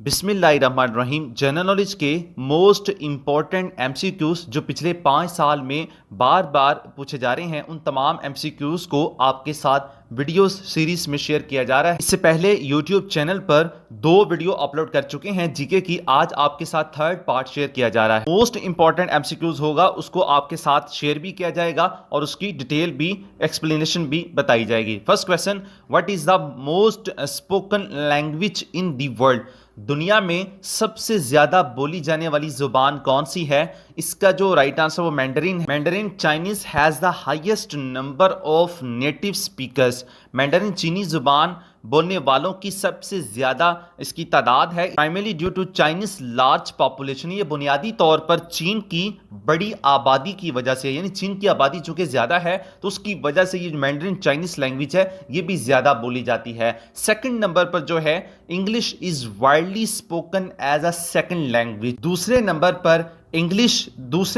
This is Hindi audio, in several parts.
बिस्मिल्लाहिर्रहमानिर्रहीम। जनरल नॉलेज के मोस्ट इम्पॉर्टेंट एमसीक्यूज जो पिछले 5 साल में बार बार पूछे जा रहे हैं, उन तमाम एमसीक्यूज को आपके साथ वीडियोस सीरीज में शेयर किया जा रहा है। इससे पहले यूट्यूब चैनल पर 2 वीडियो अपलोड कर चुके हैं जीके की। आज आपके साथ थर्ड पार्ट शेयर किया जा रहा है। मोस्ट इंपॉर्टेंट एमसीक्यूज होगा, उसको आपके साथ शेयर भी किया जाएगा और उसकी डिटेल भी, एक्सप्लेनेशन भी बताई जाएगी। First question, what is the most spoken language in the world? दुनिया में सबसे ज्यादा बोली जाने वाली जुबान कौन सी है? इसका जो राइट आंसर वो मैंडरिन है। Mandarin Chinese has the highest number of native speakers. Mandarin चीनी जुबान बोलने वालों की सबसे ज्यादा इसकी तादाद है। Primarily due to Chinese large population, ये बुनियादी तौर पर चीन की बड़ी आबादी की वजह से, यानी चीन की आबादी चूंकि ज्यादा है तो उसकी वजह से ये मैंडरिन चाइनीज लैंग्वेज है ये भी ज्यादा बोली जाती है। सेकंड नंबर पर जो है English is widely spoken as a second language. दूसरे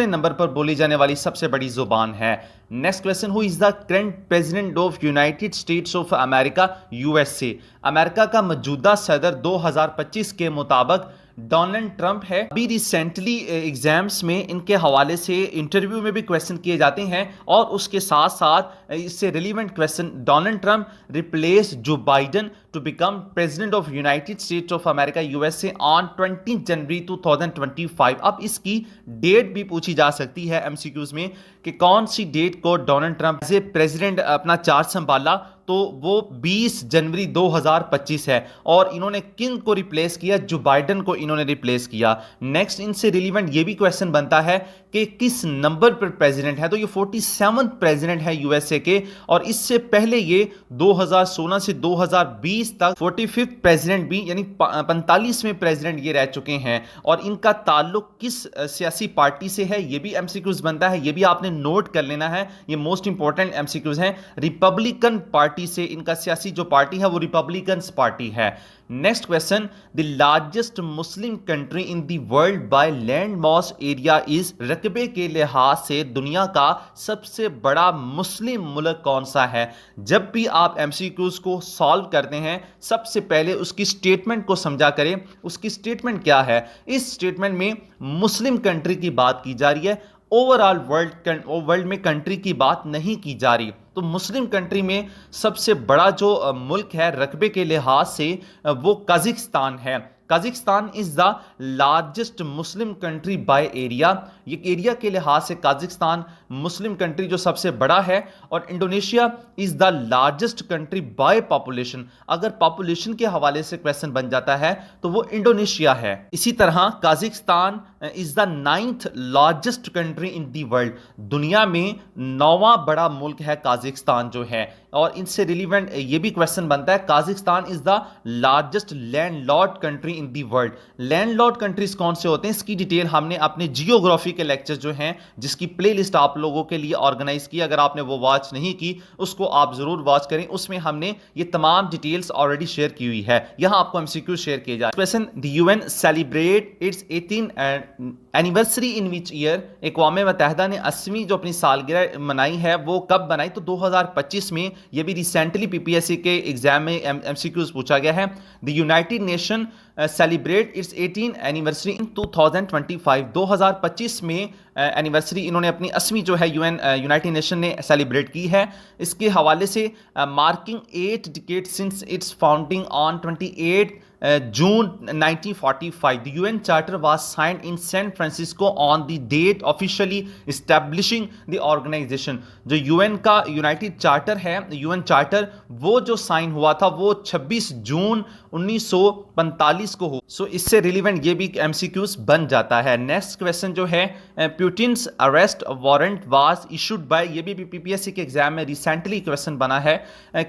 नंबर पर बोली जाने वाली सबसे बड़ी जुबान है। Next question, who is the current president of United States of America USA? America का मौजूदा सदर 2025 के मुताबिक डोनाल्ड ट्रंप है। अभी रिसेंटली एग्जाम्स में इनके हवाले से इंटरव्यू में भी क्वेश्चन किए जाते हैं और उसके साथ साथ इससे relevant question, Donald Trump replace Joe Biden to become president of United States of America USA on 20 January 2025। अब इसकी डेट भी पूछी जा सकती है एमसीक्यूज में कि कौन सी डेट को Donald Trump as a president अपना चार्ज संभाला, तो वो 20 जनवरी 2025 है। और इन्होंने किन को रिप्लेस किया? जो बाइडन को इन्होंने रिप्लेस किया। नेक्स्ट इनसे रिलेवेंट ये भी क्वेश्चन बनता है कि किस नंबर पर प्रेसिडेंट है, तो ये 47th प्रेसिडेंट है यूएसए के। और इससे पहले ये 2016 से 2020 तक 45th प्रेसिडेंट भी, यानी 45वें प्रेसिडेंट ये रह चुके हैं। और इनका ताल्लुक किस सियासी पार्टी से है ये भी एमसीक्यूज बनता है, ये भी आपने नोट कर लेना है। ये मोस्ट इंपॉर्टेंट एमसीक्यूज हैं। रिपब्लिकन पार्टी से इनका सियासी जो पार्टी है वो रिपब्लिकन पार्टी है। Next question, the largest Muslim country in the world by land mass area is? रकबे के लिहाज से दुनिया का सबसे बड़ा मुस्लिम मुल्क कौन सा है? जब भी आप एमसीक्यूज को सॉल्व करते हैं सबसे पहले उसकी स्टेटमेंट को समझा करें। उसकी स्टेटमेंट क्या है? इस स्टेटमेंट में मुस्लिम कंट्री की बात की जा रही है, ओवरऑल वर्ल्ड में कंट्री की बात नहीं की जा रही। तो मुस्लिम कंट्री में सबसे बड़ा जो मुल्क है रकबे के लिहाज से वो कजाकिस्तान है। Kazakhstan is the largest Muslim country by area. ये एरिया के लिहाज से कजाकिस्तान मुस्लिम कंट्री जो सबसे बड़ा है। और Indonesia is the largest country by population. अगर पॉपुलेशन के हवाले से क्वेश्चन बन जाता है तो वो इंडोनेशिया है। इसी तरह Kazakhstan is the 9th largest country in the world. दुनिया में 9वां बड़ा मुल्क है कजाकिस्तान जो है। और इनसे रिलेवेंट ये भी क्वेश्चन बनता है, Kazakhstan is the largest landlord country in the world. Landlord countries कौन से होते हैं इसकी डिटेल हमने अपने जियोग्राफी के लेक्चर जो हैं, जिसकी प्लेलिस्ट आप लोगों के लिए ऑर्गेनाइज की, अगर आपने वो वॉच नहीं की उसको आप जरूर वॉच करें। उसमें हमने ये तमाम डिटेल्स ऑलरेडी शेयर की हुई है। यहां आपको एमसीक्यू शेयर किए जाए। Question, the UN celebrate its 18th anniversary in which year? अक़वाम मुत्तहिदा ने 80वीं जो अपनी सालगिरह मनाई है वो कब बनाई? तो 2025 में। ये भी रिसेंटली पीपीएससी के एग्जाम में एमसीक्यूज पूछा गया है। The United nation celebrate its 18th anniversary इन 2025। 2025 में एनिवर्सरी इन्होंने अपनी 80वीं जो है यूनाइटेड नेशन ने सेलिब्रेट की है। इसके हवाले से marking 8 decade since it's founding on 28 June 1945, the UN Charter was signed in San Francisco on the date officially establishing the organization. जो UN का यूनाइटेड चार्टर है, UN चार्टर, वो जो साइन हुआ था वो 26 जून 1945 को हो। सो इससे रिलेवेंट ये भी एमसीक्यूज बन जाता है। नेक्स्ट क्वेश्चन जो है, Putin's arrest warrant was issued by? ये भी पीपीएससी के एग्जाम में रिसेंटली क्वेश्चन बना है।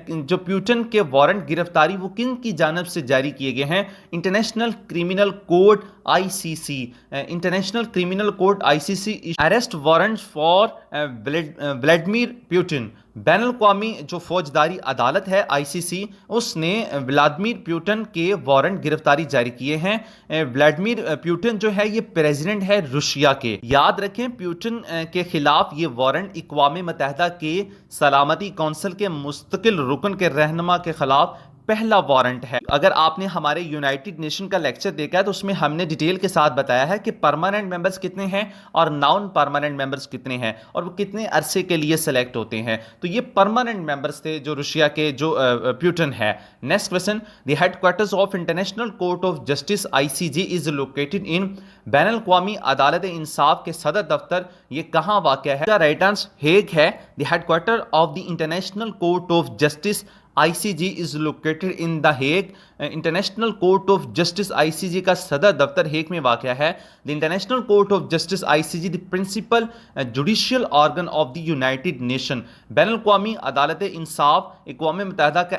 जो पुतिन के वारंट गिरफ्तारी वो किन की जानिब से जारी किए गए हैं? International criminal code ICC. International criminal code ICC arrest warrant for Vladimir Putin. बैनुल-अक़वामी जो फौजदारी अदालत है आईसीसी, उसने व्लादिमीर पुतिन के वारंट गिरफ्तारी जारी किए हैं। व्लादिमीर पुतिन जो है ये प्रेसिडेंट है रूसिया के। याद रखें पुतिन के खिलाफ ये वारंट अक़वाम मुत्तहिदा के सलामती कौंसिल के मुस्तकिल रुकन के रहनुमा के खिलाफ पहला वारंट है। अगर आपने हमारे यूनाइटेड नेशन का लेक्चर देखा है तो उसमें हमने डिटेल के साथ बताया है कि परमानेंट मेंबर्स कितने हैं और नॉन परमानेंट मेंबर्स कितने हैं और वो कितने अरसे के लिए सेलेक्ट होते हैं। तो ये परमानेंट मेंबर्स थे जो रूसिया के जो प्यूटन है। Next question, the headquarters of international court of justice ICJ is located in बैनुल अक़वामी अदालत इंसाफ के सदर दफ्तर ये कहां वाक़ है? राइट आंसर हेग है। The headquarter of the international court of justice ICJ is located in the Hague. International court of justice ICJ का सदर दफ्तर हेग में वाक़ है। The international court of justice ICJ the principal judicial organ of the United nation, बैनुल अक़वामी अदालत इंसाफ अक़वाम मुत्तहिदा का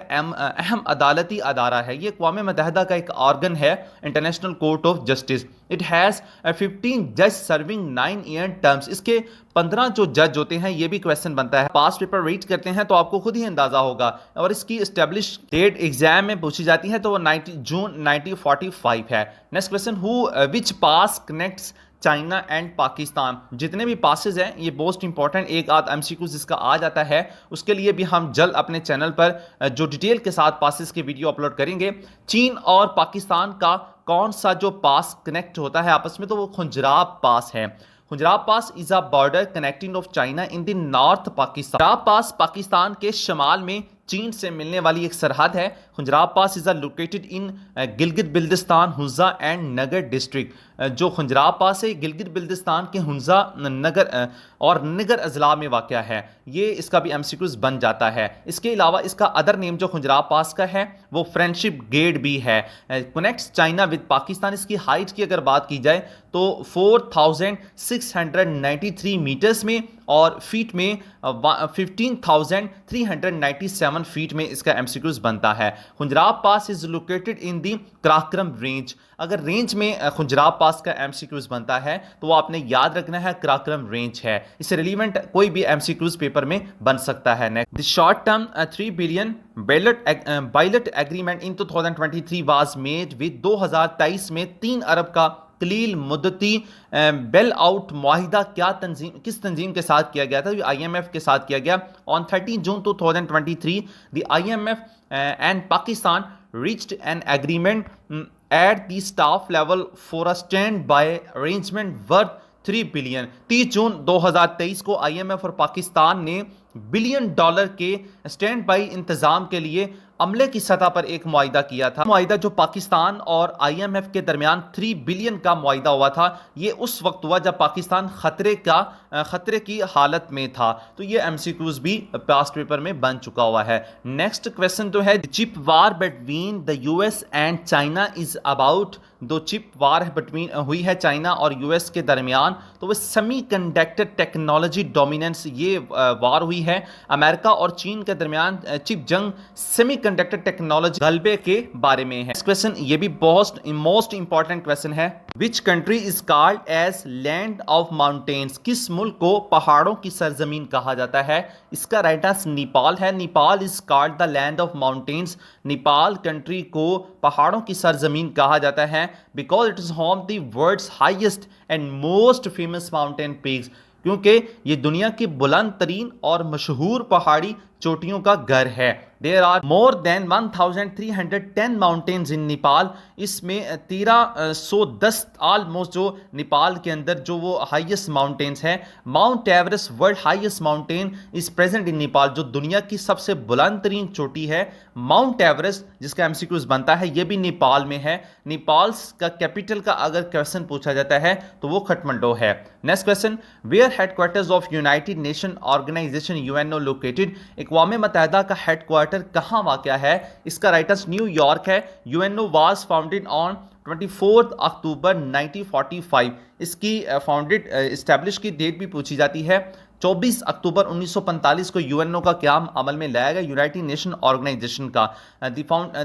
अहम अदालती अदारा है। ये अक़वाम मुत्तहिदा का एक ऑर्गन है, international court of justice. It has 15 जज सर्विंग 9 ईयर टर्म्स। इसके 15 जो जज होते हैं, ये भी क्वेश्चन बनता है। पास पेपर रीड करते हैं तो आपको खुद ही अंदाजा होगा। और इसकी एस्टेब्लिश डेट एग्जाम में पूछी जाती है तो वो 90 जून 1945 है। Next question, which pass connects China and Pakistan? जितने भी पासेज हैं ये मोस्ट इंपॉर्टेंट एक आध एमसीक्यूज जिसका आ जाता है उसके लिए भी हम जल्द अपने चैनल पर जो डिटेल के साथ पासेज के वीडियो अपलोड करेंगे। चीन और पाकिस्तान का कौन सा जो पास कनेक्ट होता है आपस में, तो वो खुंजराब पास है। Khunjerab pass is a border connecting of China in the north Pakistan. Khunjerab pass Pakistan के शमाल में चीन से मिलने वाली एक सरहद है। Khunjerab pass is located in Gilgit Baltistan Hunza and Nagar district. जो खुंजराब पास है गिलगित बिल्तिस्तान के हुंजा नगर और नगर अजला में वाक़या है। ये इसका भी एमसीक्यूज बन जाता है। इसके अलावा इसका अदर नेम जो खुंजराब पास का है वो फ्रेंडशिप गेट भी है। Connects China with Pakistan. इसकी हाइट की अगर बात की जाए तो 4693 मीटर्स में और फीट में 15,397 फीट में इसका एमसीक्यूज बनता है। Khunjerab pass is located in the Karakoram range. अगर रेंज में खुंजराब पास का एमसीक्यूज बनता है तो वो आपने याद रखना है कराक्रम रेंज है। इससे रिलीवेंट कोई भी एमसीक्यूज पेपर में बन सकता है। Next, the short term 3 billion bilateral agreement in 2023 was made with 2023 में 3 अरब का कलील मुद्दती बेल आउट मुआहिदा किस तंजीम के साथ किया गया था? IMF के साथ किया गया। On 30 June 2023 the IMF and Pakistan reached an agreement at the staff level for a standby arrangement worth 3 billion. 30 जून 2023 को IMF और पाकिस्तान ने $1 बिलियन के स्टैंड बाई इंतजाम के लिए अमले की सतह पर एक मुआहिदा किया था। मुआहिदा जो पाकिस्तान और IMF के दरमियान 3 बिलियन का मुआहिदा हुआ था, ये उस वक्त हुआ जब पाकिस्तान खतरे की हालत में था। तो ये एमसीक्यूज भी पास्ट पेपर में बन चुका हुआ है। नेक्स्ट क्वेश्चन तो है chip war between the US and China is about. दो चिप वार बिटवीन हुई है चाइना और US के दरमियान, तो वह सेमीकंडक्टर टेक्नोलॉजी डोमिनेंस ये वार हुई है। अमेरिका और चीन के दरमियान चिप जंग सेमीकंडक्टर टेक्नोलॉजी गलबे के बारे में है। क्वेश्चन ये भी मोस्ट इंपॉर्टेंट क्वेश्चन है। Which country is called as land of mountains? किस मुल्क को पहाड़ों की सरजमीन कहा जाता है? इसका राइट आंसर नेपाल है। Nepal is called the land of mountains. Nepal country को पहाड़ों की सरजमीन कहा जाता है because it is home the world's highest and most famous mountain peaks, क्योंकि ये दुनिया की बुलंद तरीन और मशहूर पहाड़ी चोटियों का घर है। There are more than 1310 mountains in Nepal. इसमें 1310 ऑलमोस्ट जो नेपाल के अंदर जो वो हाईएस्ट माउंटेन्स हैं। Mount Everest world highest mountain is present in Nepal. जो दुनिया की सबसे बुलंद तरीन चोटी है माउंट एवरेस्ट, जिसका एमसीक्यूज बनता है, ये भी नेपाल में है। नेपाल का कैपिटल का अगर क्वेश्चन पूछा जाता है तो वो काठमांडू है। Next question, where headquarters of United Nation Organization UNO located? अक़वाम मुत्तहिदा का हेडक्वार्टर कहाँ वाक़या है? इसका राइट आंसर न्यूयॉर्क है। UNO was founded on 24 October 1945। इसकी इस्टेब्लिश की डेट भी पूछी जाती है। 24 अक्टूबर 1945 को UNO का क़याम अमल में लाया गया, यूनाइटेड नेशन ऑर्गेनाइजेशन का।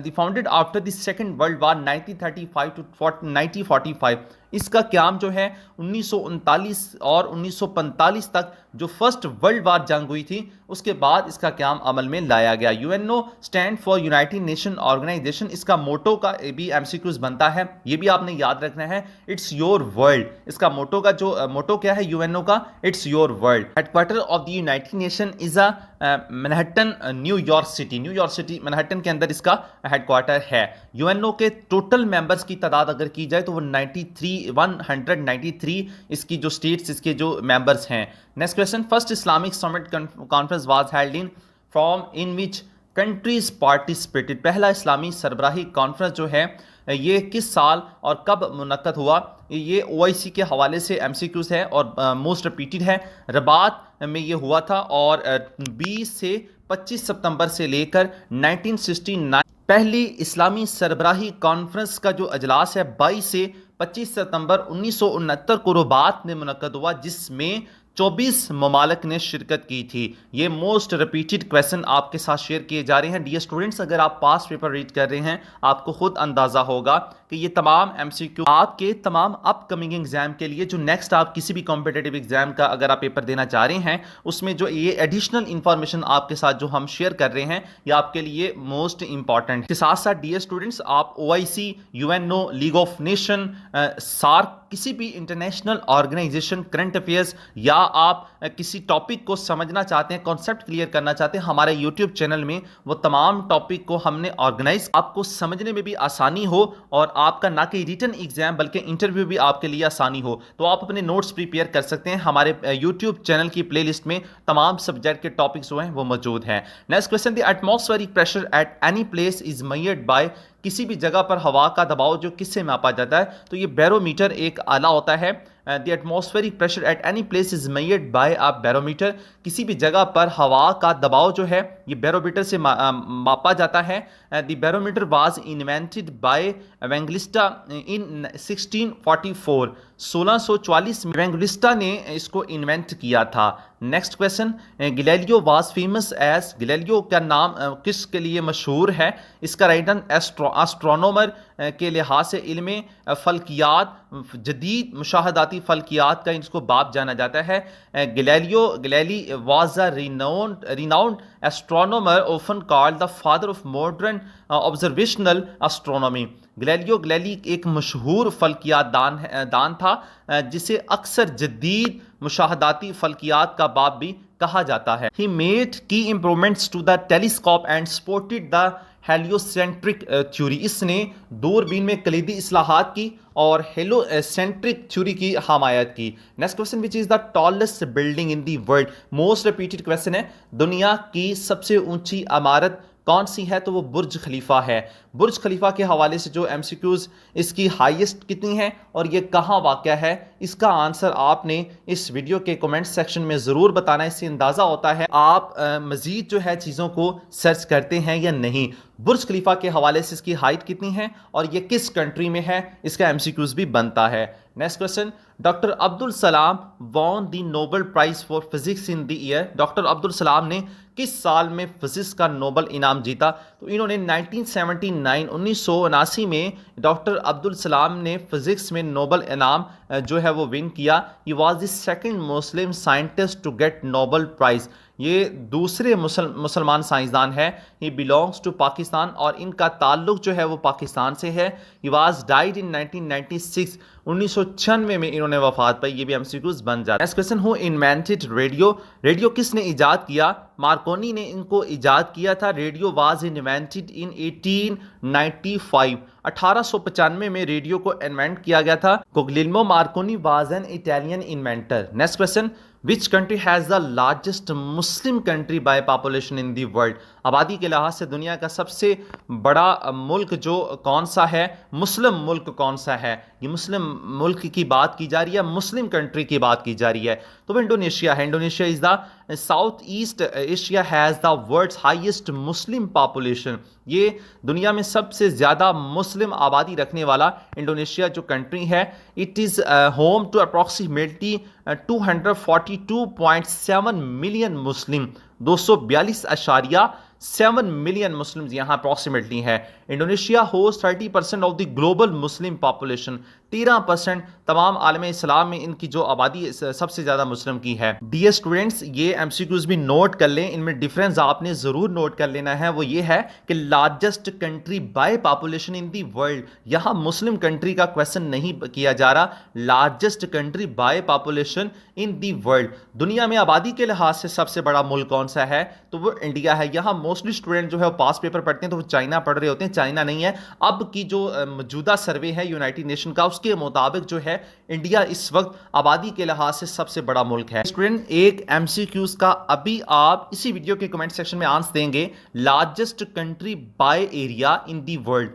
Founded after the second world war 1935 to 1945। इसका क़याम जो है 1939 और 1945 तक जो फर्स्ट वर्ल्ड वार जंग हुई थी उसके बाद इसका क़याम अमल में लाया गया। UNO stand for United Nation Organization. इसका मोटो का भी एमसीक्यूज बनता है, ये भी आपने याद रखना है, इट्स योर वर्ल्ड। इसका मोटो का जो मोटो क्या है UNO का? It's your world. Headquarter of the United nation is Manhattan, New York city Manhattan के अंदर इसका हेडक्वार्टर है। यूएनओ के टोटल मेंबर्स की तादाद अगर की जाए तो वो 193 इसकी जो स्टेट्स, इसके जो मेंबर्स हैं। Next question, first Islamic summit conference was held in which countries participated. पहला इस्लामी सरबराही कॉन्फ्रेंस जो है ये किस साल और कब मुनक्कद हुआ? ये ओआईसी के हवाले से एमसीक्यूज है और मोस्ट रिपीटेड है। रबात में ये हुआ था और 20 से 25 सितंबर से लेकर 1969 पहली इस्लामी सरबराही कॉन्फ्रेंस का जो अजलास है 22 से 25 सितंबर 1969 को रबात में मुनक्कद हुआ, जिसमें 24 ममालिक ने शिरकत की थी। ये मोस्ट रिपीटेड क्वेश्चन आपके साथ शेयर किए जा रहे हैं। डियर स्टूडेंट्स, अगर आप पास्ट पेपर रीड कर रहे हैं आपको खुद अंदाजा होगा कि ये तमाम एमसीक्यू आपके तमाम अपकमिंग एग्जाम के लिए, जो नेक्स्ट आप किसी भी कॉम्पिटेटिव एग्जाम का अगर आप पेपर देना चाह रहे हैं, उसमें जो ये एडिशनल इंफॉर्मेशन आपके साथ जो हम शेयर कर रहे हैं ये आपके लिए मोस्ट इंपॉर्टेंट के साथ साथ डियर स्टूडेंट्स, आप OIC, UNO, League of Nation, SAARC, किसी भी इंटरनेशनल ऑर्गेनाइजेशन, करंट अफेयर्स या आप किसी टॉपिक को समझना चाहते हैं, कॉन्सेप्ट क्लियर करना चाहते हैं, हमारे यूट्यूब चैनल में वो तमाम टॉपिक को हमने ऑर्गेनाइज, आपको समझने में भी आसानी हो और आपका ना कि रिटन एग्जाम बल्कि इंटरव्यू भी आपके लिए आसानी हो, तो आप अपने नोट्स प्रिपेयर कर सकते हैं। हमारे यूट्यूब चैनल की प्लेलिस्ट में तमाम सब्जेक्ट के टॉपिक्स जो हैं वो मौजूद हैं। Next question, the atmospheric pressure at any place is measured by. किसी भी जगह पर हवा का दबाव जो किससे मापा जाता है? तो ये बैरोमीटर एक आला होता है। The atmospheric pressure at any place is measured by a barometer. किसी भी जगह पर हवा का दबाव जो है ये बैरोमीटर से मापा जाता है। The barometer was invented by Evangelista in 1644। 1644 में एवेंगलिस्टा ने इसको इन्वेंट किया था। Next question, Galileo was famous as. Galileo का नाम किसके लिए मशहूर है? इसका राइटन एस्ट्रोनॉमर के लिहाज से इल्म फल्कियात, जदीद मुशाहदाती फल्कियात का इसको बाप जाना जाता है। Galilei was a renowned astronomer often called the father of modern observational astronomy. Galilei एक मशहूर फल्कियात दान था जिसे अक्सर जदीद मुशाहदाती फल्कियात का बाप भी कहा जाता है। He made key improvements to the telescope and supported the heliocentric theory. इसने दूरबीन में कलीदी इस्लाहात की और हेलियोसेंट्रिक थ्योरी की हमायत की। Next question, which is the tallest building in the world? Most repeated question है। दुनिया की सबसे ऊंची इमारत कौन सी है? तो वो बुर्ज खलीफा है। बुर्ज खलीफा के हवाले से जो एमसीक्यूज, इसकी हाईएस्ट कितनी है और ये कहाँ वाक़या है, इसका आंसर आपने इस वीडियो के कमेंट सेक्शन में ज़रूर बताना है। इससे अंदाज़ा होता है आप मज़ीद जो है चीज़ों को सर्च करते हैं या नहीं। बुर्ज खलीफा के हवाले से इसकी हाइट कितनी है और ये किस कंट्री में है, इसका एमसीक्यूज भी बनता है। Next question, doctor Abdul Salam won the Nobel Prize for physics in the year. Doctor Abdul Salam ने किस साल में फिजिक्स का नोबेल इनाम जीता? तो इन्होंने 1979 में डॉक्टर अब्दुल सलाम ने फिजिक्स में नोबेल इनाम जो है वो विन किया। He was the second Muslim scientist to get Nobel Prize. ये दूसरे मुसलमान साइंसदान है। ही बिलोंग्स टू पाकिस्तान और इनका ताल्लुक जो है वो पाकिस्तान से है। He was died in 1996। 1996 में इन्होंने वफात पाई। ये भी एमसीक्यूज बन जाता है। Next question, who invented radio? Radio किसने इजाद किया? मार्कोनी ने इनको इजाद किया था। Radio was invented in 1895। 1895 में रेडियो को इन्वेंट किया गया था। Guglielmo Markovnikov was an Italian inventor. Next question, which country has the largest Muslim country by population in the world? आबादी के लिहाज से दुनिया का सबसे बड़ा मुल्क जो कौन सा है, मुस्लिम मुल्क कौन सा है? ये मुस्लिम मुल्क की बात की जा रही है, मुस्लिम कंट्री की बात की जा रही है, तो वो इंडोनेशिया है। Indonesia is the South East Asia has the world's highest Muslim population. ये दुनिया में सबसे ज़्यादा मुस्लिम आबादी रखने वाला इंडोनेशिया जो कंट्री है। It is home to approximately 242.7 million Muslim. 242.7 7 million Muslims यहाँ अप्रॉक्सीमेटली है। Indonesia host 30% of the global Muslim population. 13% तमाम आलम इस्लाम में इनकी जो आबादी सबसे ज़्यादा मुस्लिम की है। डियर स्टूडेंट्स, ये एमसीक्यूज भी नोट कर लें, इनमें डिफरेंस आपने ज़रूर नोट कर लेना है। वो ये है कि largest country by population in the world, यहाँ मुस्लिम कंट्री का क्वेश्चन नहीं किया जा रहा, largest country by population in the world. दुनिया में आबादी के लिहाज से सबसे बड़ा मुल्क कौन सा है, तो वो इंडिया है। यहाँ मोस्टली स्टूडेंट जो है वो पास पेपर पढ़ते हैं तो वो चाइना पढ़ रहे होते हैं, चाइना नहीं है। अब की जो मौजूदा सर्वे है यूनाइटेड नेशन का, उसके मुताबिक जो है इंडिया इस वक्त आबादी के लिहाज से सबसे बड़ा मुल्क है। स्टूडेंट, एक एमसीक्यूज का अभी आप इसी वीडियो के कमेंट सेक्शन में आंसर देंगे, largest country by area in the world.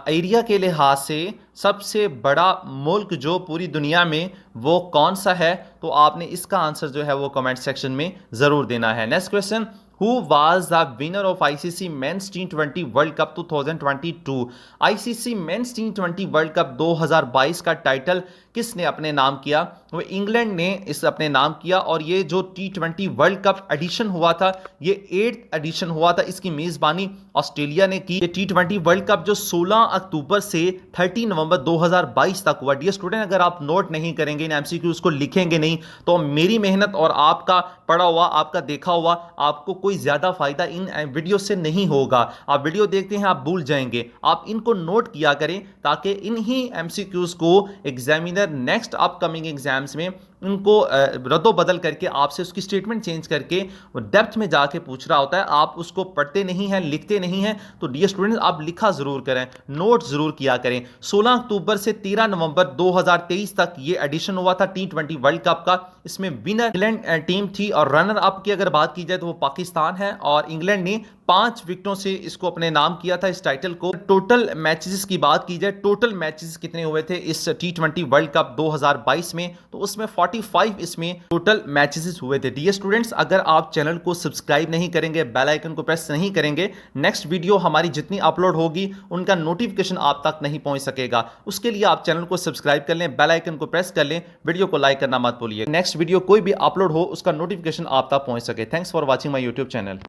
Area के लिहाज से सबसे बड़ा मुल्क जो पूरी दुनिया में वो कौन सा है, तो आपने इसका आंसर जो है वो कमेंट सेक्शन में जरूर देना है। Next question, Who was the winner of ICC Men's T20 World Cup 2022? ICC Men's T20 World Cup 2022 का टाइटल किसने अपने नाम किया? वो इंग्लैंड ने इस अपने नाम किया। और ये जो T20 वर्ल्ड कप एडिशन हुआ था, ये 8th एडिशन हुआ था, इसकी मेजबानी ऑस्ट्रेलिया ने की। ये T20 वर्ल्ड कप जो 16 अक्टूबर से 30 नवंबर 2022 तक हुआ। डियर स्टूडेंट, अगर आप नोट नहीं करेंगे, इन एमसीक्यूज को लिखेंगे नहीं, तो मेरी मेहनत और आपका पढ़ा हुआ, आपका देखा हुआ, आपको कोई ज्यादा फायदा इन वीडियो से नहीं होगा। आप वीडियो देखते हैं, आप भूल जाएंगे। आप इनको नोट किया करें ताकि इन्हीं एमसीक्यूज को एग्जामिनर नेक्स्ट अपकमिंग एग्जाम्स में इनको रद्दो बदल करके आपसे उसकी स्टेटमेंट चेंज करके डेप्थ में जाके पूछ रहा होता है। आप उसको पढ़ते नहीं हैं, लिखते नहीं हैं, तो डियर स्टूडेंट्स आप लिखा जरूर करें, नोट जरूर किया करें। 16 अक्टूबर से 13 नवंबर 2023 तक ये एडिशन हुआ था T20 वर्ल्ड कप का। इसमें विनर इंग्लैंड टीम थी और रनर अप की अगर बात की जाए तो वो पाकिस्तान है। और इंग्लैंड ने 5 विकेटों से इसको अपने नाम किया था, इस टाइटल को। टोटल मैचेस की बात की जाए, टोटल मैचेस कितने हुए थे इस T20 वर्ल्ड कप 2022 में, तो उसमें 45 इसमें टोटल मैचेस हुए थे। डियर स्टूडेंट्स, अगर आप चैनल को सब्सक्राइब नहीं करेंगे, बेल आइकन को प्रेस नहीं करेंगे, नेक्स्ट वीडियो हमारी जितनी अपलोड होगी उनका नोटिफिकेशन आप तक नहीं पहुंच सकेगा। उसके लिए आप चैनल को सब्सक्राइब कर लें, बेल आइकन को प्रेस कर लें, वीडियो को लाइक करना मत भूलिए। नेक्स्ट वीडियो कोई भी अपलोड हो उसका नोटिफिकेशन आप तक पहुंच सके। Thanks for watching my YouTube channel.